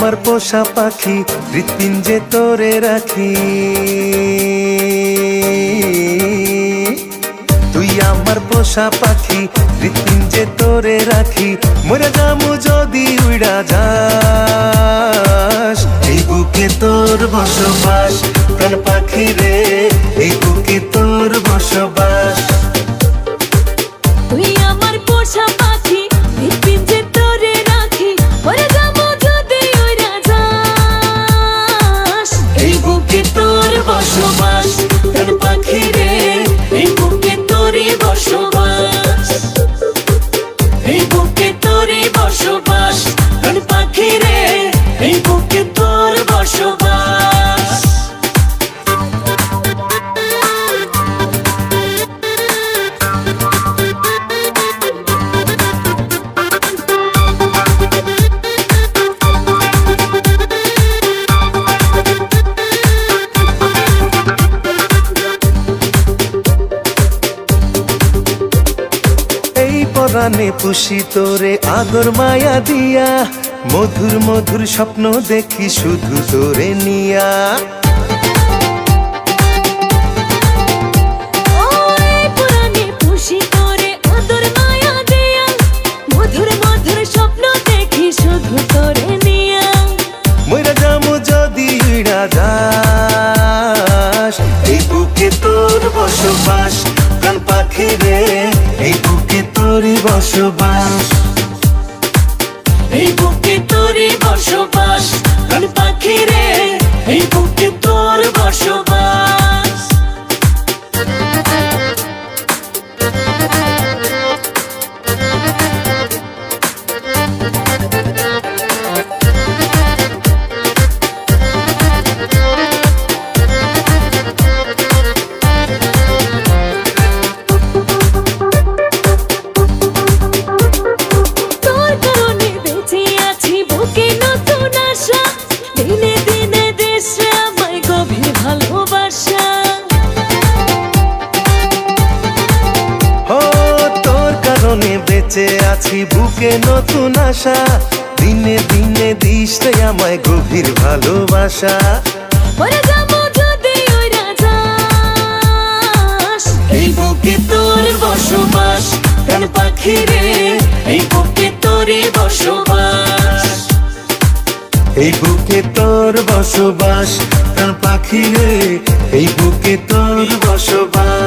আমার পোষা পাখি, হৃৎপিঞ্জে তোরে রাখি। তুই আমার পোষা পাখি, হৃৎপিঞ্জে তোরে রাখি। মরে যামু যদি উইড়া যাস, এই বুকে তোর বসবাস। প্রাণ পাখি রে, এই বুকে তোর বসবাস। তুই আমার পোষা পাখি, হৃৎপিঞ্জে তোরে রাখি। মরে যাবো যদি উইড়া যাস, এই বুকে তোর বসবাস। প্রাণ পাখি রে, এই বুকে তোরই বসবাস। এই বুকে তোরই বসবাস। প্রাণ পাখি রে, এই বুকে তোর বসবাস। পরাণে পুষি তোরে আদর মায়া দিয়া, মধুর মধুর স্বপ্ন দেখি শুধু তোরে নিয়া। পরাণে পুষি তোরে আদর মায়া দিয়া, মধুর মধুর স্বপ্ন দেখি শুধু তোরে নিয়া। মইরা যামু যদি উইড়া যাস, এই বুকে তোর বসবাস। প্রাণ পাখি রে, এই বুকে তোরই বসবাস। এই বুকে তোরই বসবাস। প্রাণ পাখি রে, এই বুকে তোর বসবাস। বেঁচে আছি বুকে নতুন আশা, দিনে দিনে দিস রে আমায় গভীর ভালোবাসা। মরে যাবো যদি উইড়া যাস, এই বুকে তোর বসবাস। প্রাণ পাখি রে, এই বুকে তোরই বসবাস। এই বুকে তোর বসবাস। প্রাণ পাখি রে, এই বুকে তোর বসবাস।